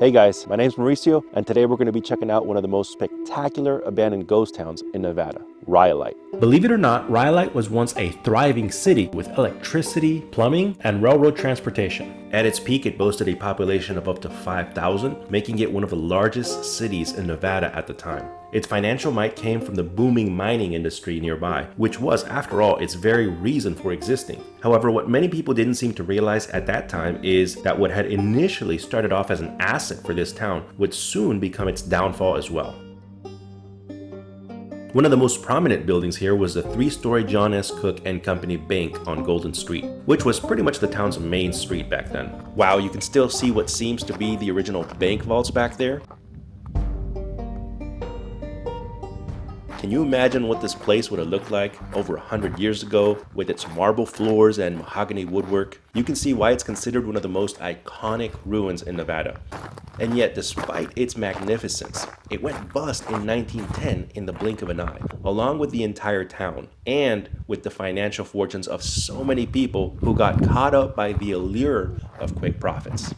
Hey guys, my name's Mauricio, and today we're going to be checking out one of the most spectacular abandoned ghost towns in Nevada, Rhyolite. Believe it or not, Rhyolite was once a thriving city with electricity, plumbing, and railroad transportation. At its peak, it boasted a population of up to 5,000, making it one of the largest cities in Nevada at the time. Its financial might came from the booming mining industry nearby, which was, after all, its very reason for existing. However, what many people didn't seem to realize at that time is that what had initially started off as an asset for this town would soon become its downfall as well. One of the most prominent buildings here was the 3-story John S. Cook and Company Bank on Golden Street, which was pretty much the town's main street back then. Wow, you can still see what seems to be the original bank vaults back there. Can you imagine what this place would have looked like over 100 years ago with its marble floors and mahogany woodwork? You can see why it's considered one of the most iconic ruins in Nevada. And yet, despite its magnificence, it went bust in 1910 in the blink of an eye, along with the entire town, and with the financial fortunes of so many people who got caught up by the allure of quick profits.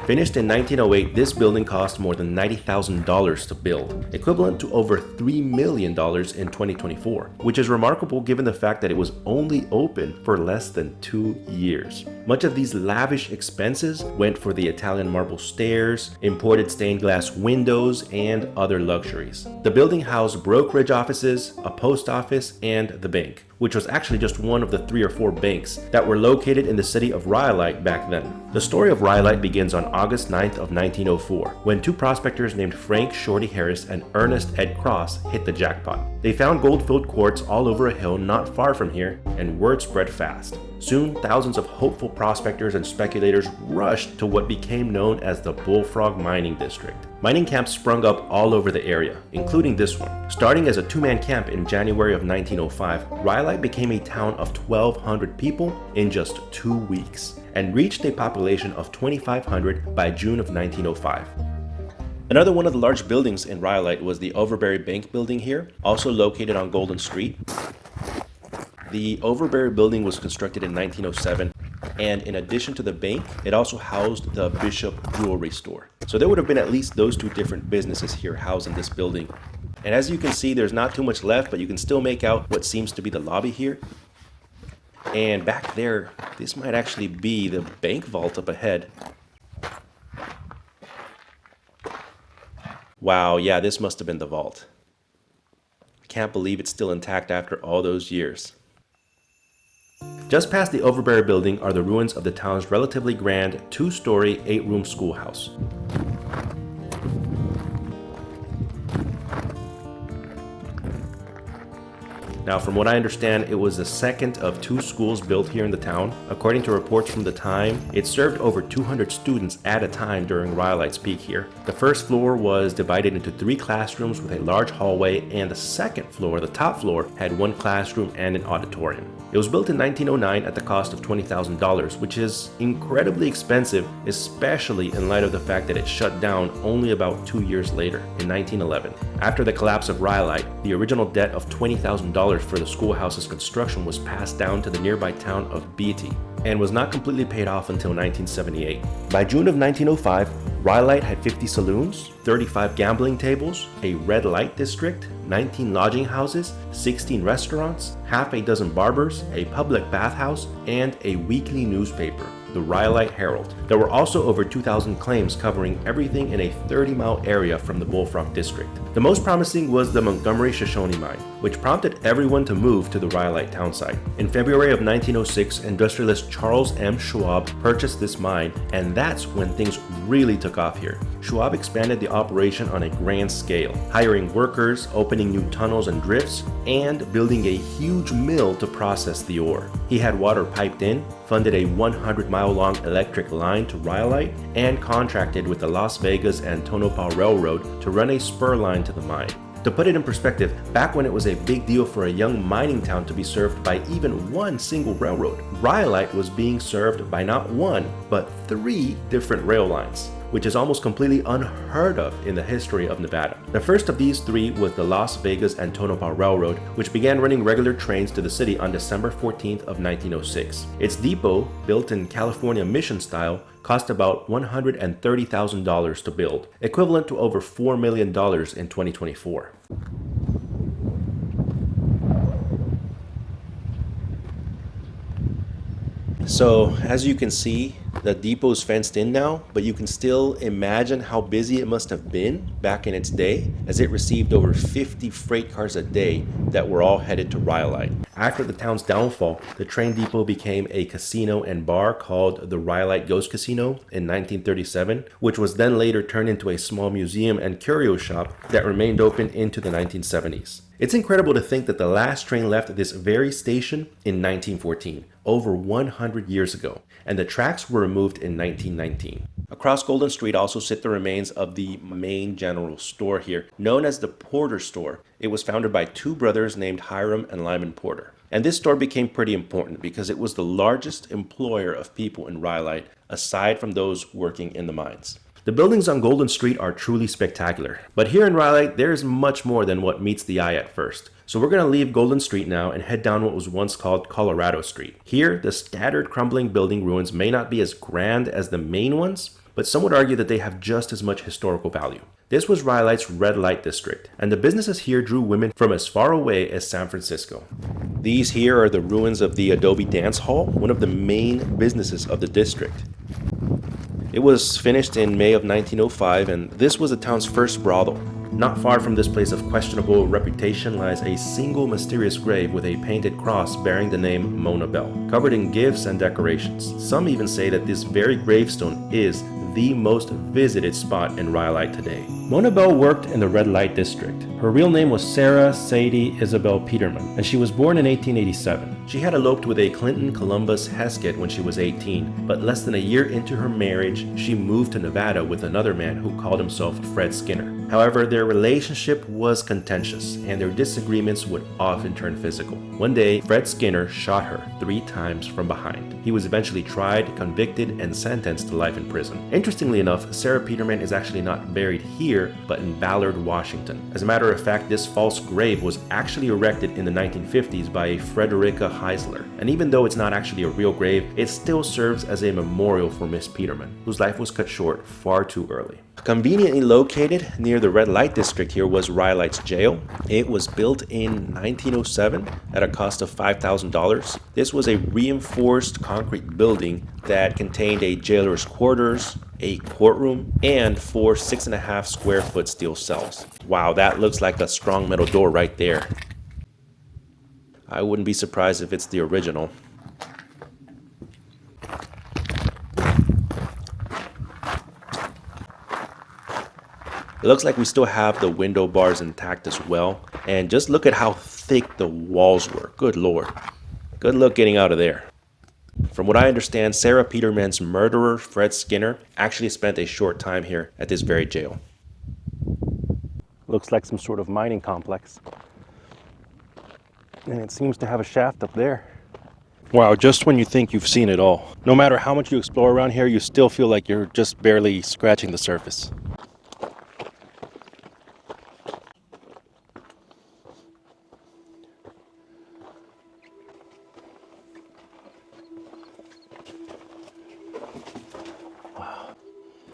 Finished in 1908, this building cost more than $90,000 to build, equivalent to over $3 million in 2024, which is remarkable given the fact that it was only open for less than 2 years. Much of these lavish expenses went for the Italian marble stairs, imported stained glass windows, and other luxuries. The building housed brokerage offices, a post office, and the bank, which was actually just one of the 3 or 4 banks that were located in the city of Rhyolite back then. The story of Rhyolite begins on August 9th of 1904, when 2 prospectors named Frank Shorty Harris and Ernest Ed Cross hit the jackpot. They found gold-filled quartz all over a hill not far from here, and word spread fast. Soon, thousands of hopeful prospectors and speculators rushed to what became known as the Bullfrog Mining District. Mining camps sprung up all over the area, including this one. Starting as a 2-man camp in January of 1905, Rhyolite became a town of 1,200 people in just 2 weeks, and reached a population of 2,500 by June of 1905. Another one of the large buildings in Rhyolite was the Overberry Bank building here, also located on Golden Street. The Overberry building was constructed in 1907, and in addition to the bank, it also housed the Bishop Jewelry Store. So there would have been at least those 2 different businesses here housed in this building. And as you can see, there's not too much left, but you can still make out what seems to be the lobby here. And back there, this might actually be the bank vault up ahead. Wow, yeah, this must have been the vault. I can't believe it's still intact after all those years. Just past the Overberry building are the ruins of the town's relatively grand 2-story, 8-room schoolhouse. Now, from what I understand, it was the second of 2 schools built here in the town. According to reports from the time, it served over 200 students at a time during Rhyolite's peak here. The first floor was divided into 3 classrooms with a large hallway, and the second floor, the top floor, had 1 classroom and an auditorium. It was built in 1909 at the cost of $20,000, which is incredibly expensive, especially in light of the fact that it shut down only about 2 years later, in 1911. After the collapse of Rhyolite, the original debt of $20,000 for the schoolhouse's construction was passed down to the nearby town of Beatty, and was not completely paid off until 1978. By June of 1905, Rhyolite had 50 saloons, 35 gambling tables, a red light district, 19 lodging houses, 16 restaurants, half a dozen barbers, a public bathhouse, and a weekly newspaper, the Rhyolite Herald. There were also over 2,000 claims covering everything in a 30-mile area from the Bullfrog District. The most promising was the Montgomery Shoshone mine, which prompted everyone to move to the Rhyolite townsite. In February of 1906, industrialist Charles M. Schwab purchased this mine, and that's when things really took off here. Schwab expanded the operation on a grand scale, hiring workers, opening new tunnels and drifts, and building a huge mill to process the ore. He had water piped in, funded a 100-mile-long electric line to Rhyolite, and contracted with the Las Vegas and Tonopah Railroad to run a spur line to the mine. To put it in perspective, back when it was a big deal for a young mining town to be served by even one single railroad, Rhyolite was being served by not 1, but 3 different rail lines. which is almost completely unheard of in the history of Nevada. The first of these three was the Las Vegas and Tonopah Railroad, which began running regular trains to the city on December 14th of 1906. Its depot, built in California mission style, cost about $130,000 to build, equivalent to over $4 million in 2024. So as you can see, the depot's fenced in now, but you can still imagine how busy it must have been back in its day, as it received over 50 freight cars a day that were all headed to Rhyolite. After the town's downfall, the train depot became a casino and bar called the Rhyolite Ghost Casino in 1937, which was then later turned into a small museum and curio shop that remained open into the 1970s. It's incredible to think that the last train left this very station in 1914, over 100 years ago, and the tracks were removed in 1919. Across Golden Street also sit the remains of the main general store here, known as the Porter Store. It was founded by two brothers named Hiram and Lyman Porter. And this store became pretty important because it was the largest employer of people in Rhyolite, aside from those working in the mines. The buildings on Golden Street are truly spectacular, but here in Rhyolite, there's much more than what meets the eye at first. So we're going to leave Golden Street now and head down what was once called Colorado Street. Here, the scattered crumbling building ruins may not be as grand as the main ones, but some would argue that they have just as much historical value. This was Rhyolite's red light district, and the businesses here drew women from as far away as San Francisco. These here are the ruins of the Adobe Dance Hall, one of the main businesses of the district. It was finished in May of 1905, and this was the town's first brothel. Not far from this place of questionable reputation lies a single mysterious grave with a painted cross bearing the name Mona Bell, covered in gifts and decorations. Some even say that this very gravestone is the most visited spot in Rhyolite today. Mona Bell worked in the red light district. Her real name was Sarah Sadie Isabel Peterman, and she was born in 1887. She had eloped with a Clinton Columbus Heskett when she was 18, but less than a year into her marriage, she moved to Nevada with another man who called himself Fred Skinner. However, their relationship was contentious, and their disagreements would often turn physical. One day, Fred Skinner shot her 3 times from behind. He was eventually tried, convicted, and sentenced to life in prison. Interestingly enough, Sarah Peterman is actually not buried here, but in Ballard, Washington. As a matter of fact, this false grave was actually erected in the 1950s by a Frederica Heisler. And even though it's not actually a real grave, it still serves as a memorial for Miss Peterman, whose life was cut short far too early. Conveniently located near the red light district here was Rhyolite's jail. It was built in 1907 at a cost of $5,000. This was a reinforced concrete building that contained a jailer's quarters, a courtroom, and 4 6.5 square foot steel cells. Wow, that looks like a strong metal door right there. I wouldn't be surprised if it's the original. It looks like we still have the window bars intact as well. And just look at how thick the walls were. Good Lord. Good luck getting out of there. From what I understand, Sarah Peterman's murderer, Fred Skinner, actually spent a short time here at this very jail. Looks like some sort of mining complex. And it seems to have a shaft up there. Wow, just when you think you've seen it all. No matter how much you explore around here, you still feel like you're just barely scratching the surface.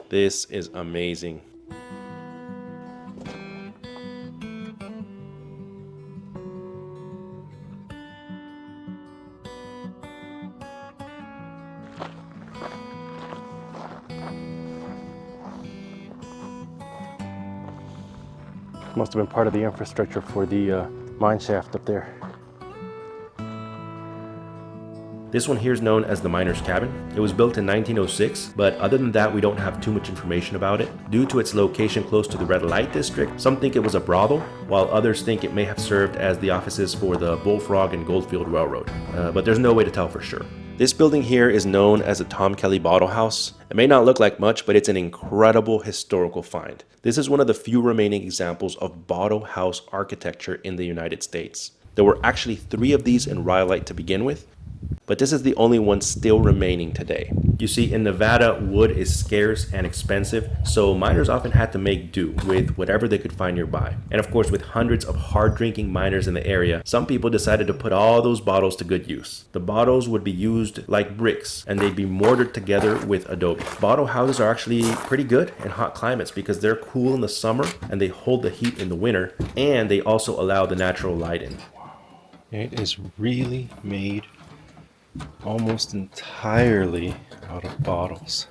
This is amazing. Must have been part of the infrastructure for the mine shaft up there. This one here is known as the Miner's Cabin. It was built in 1906, but other than that, we don't have too much information about it. Due to its location close to the red light district, some think it was a brothel, while others think it may have served as the offices for the Bullfrog and Goldfield Railroad. But there's no way to tell for sure. This building here is known as the Tom Kelly Bottle House. It may not look like much, but it's an incredible historical find. This is one of the few remaining examples of bottle house architecture in the United States. There were actually 3 of these in Rhyolite to begin with, But this is the only one still remaining today. You see, in Nevada, wood is scarce and expensive, so miners often had to make do with whatever they could find nearby. And of course, with hundreds of hard-drinking miners in the area, some people decided to put all those bottles to good use. The bottles would be used like bricks, and they'd be mortared together with adobe. Bottle houses are actually pretty good in hot climates because they're cool in the summer and they hold the heat in the winter, and they also allow the natural light in. It is really made almost entirely out of bottles.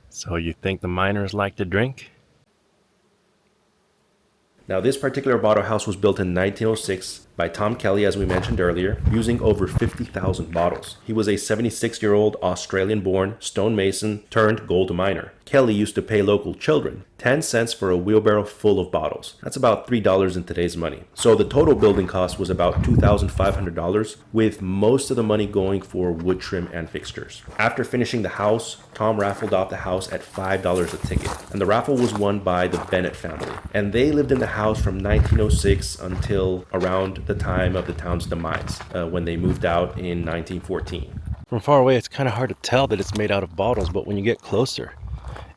So you think the miners like to drink? Now, this particular bottle house was built in 1906 by Tom Kelly, as we mentioned earlier, using over 50,000 bottles. He was a 76-year-old Australian-born stonemason turned gold miner. Kelly used to pay local children 10 cents for a wheelbarrow full of bottles. That's about $3 in today's money. So the total building cost was about $2,500, with most of the money going for wood trim and fixtures. After finishing the house, Tom raffled off the house at $5 a ticket, and the raffle was won by the Bennett family. And they lived in the house from 1906 until around the time of the town's demise, when they moved out in 1914. From far away, it's kind of hard to tell that it's made out of bottles, but when you get closer,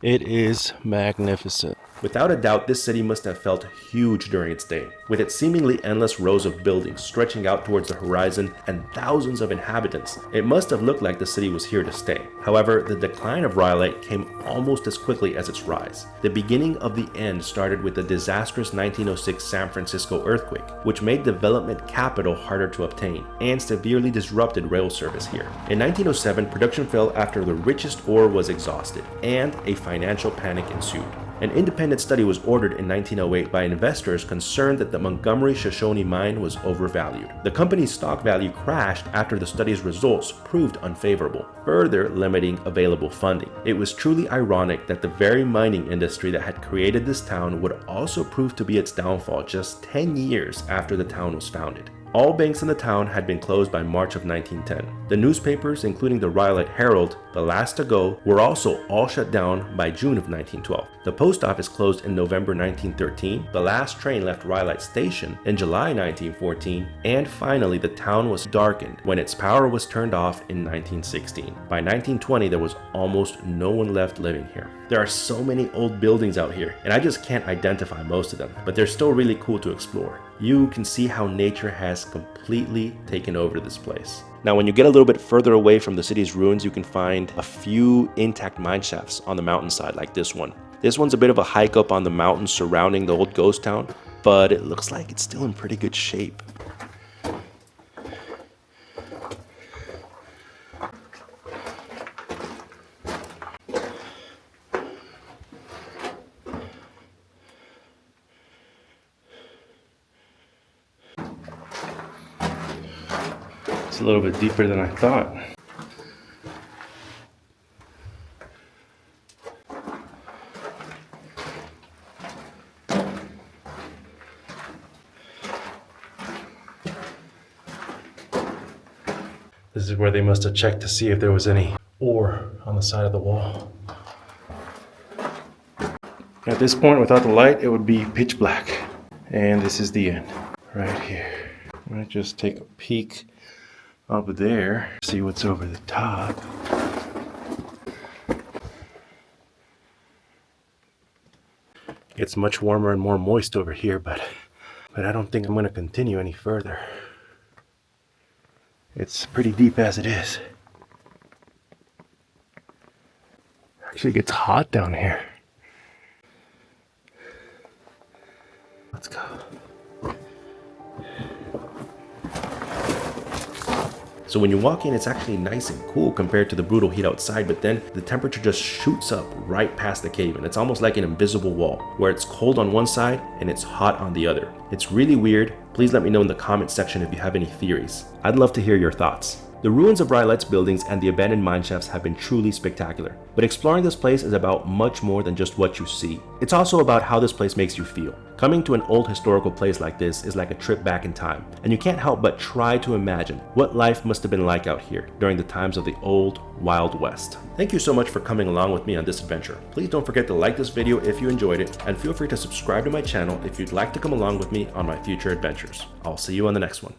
it is magnificent. Without a doubt, this city must have felt huge during its day, with its seemingly endless rows of buildings stretching out towards the horizon and thousands of inhabitants. It must have looked like the city was here to stay. However, the decline of Rhyolite came almost as quickly as its rise. The beginning of the end started with the disastrous 1906 San Francisco earthquake, which made development capital harder to obtain and severely disrupted rail service here. In 1907, production fell after the richest ore was exhausted, and a financial panic ensued. An independent study was ordered in 1908 by investors concerned that the Montgomery-Shoshone mine was overvalued. The company's stock value crashed after the study's results proved unfavorable, further limiting available funding. It was truly ironic that the very mining industry that had created this town would also prove to be its downfall just 10 years after the town was founded. All banks in the town had been closed by March of 1910. The newspapers, including the Rhyolite Herald, the last to go, were also all shut down by June of 1912. The post office closed in November 1913, the last train left Rhyolite Station in July 1914, and finally the town was darkened when its power was turned off in 1916. By 1920, there was almost no one left living here. There are so many old buildings out here, and I just can't identify most of them, but they're still really cool to explore. You can see how nature has completely taken over this place. Now, when you get a little bit further away from the city's ruins, you can find a few intact mine shafts on the mountainside like this one. This one's a bit of a hike up on the mountains surrounding the old ghost town, but it looks like it's still in pretty good shape. It's a little bit deeper than I thought. This is where they must have checked to see if there was any ore on the side of the wall. At this point, without the light, it would be pitch black. And this is the end, right here. I'm gonna just take a peek up there, see what's over the top. It's much warmer and more moist over here, but I don't think I'm gonna continue any further. It's pretty deep as it is. Actually, it gets hot down here. Let's go. So when you walk in, it's actually nice and cool compared to the brutal heat outside, but then the temperature just shoots up right past the cave, and it's almost like an invisible wall, where it's cold on one side and it's hot on the other. It's really weird. Please let me know in the comment section if you have any theories. I'd love to hear your thoughts. The ruins of Rhyolite's buildings and the abandoned mine shafts have been truly spectacular, but exploring this place is about much more than just what you see. It's also about how this place makes you feel. Coming to an old historical place like this is like a trip back in time, and you can't help but try to imagine what life must have been like out here during the times of the old Wild West. Thank you so much for coming along with me on this adventure. Please don't forget to like this video if you enjoyed it, and feel free to subscribe to my channel if you'd like to come along with me on my future adventures. I'll see you on the next one.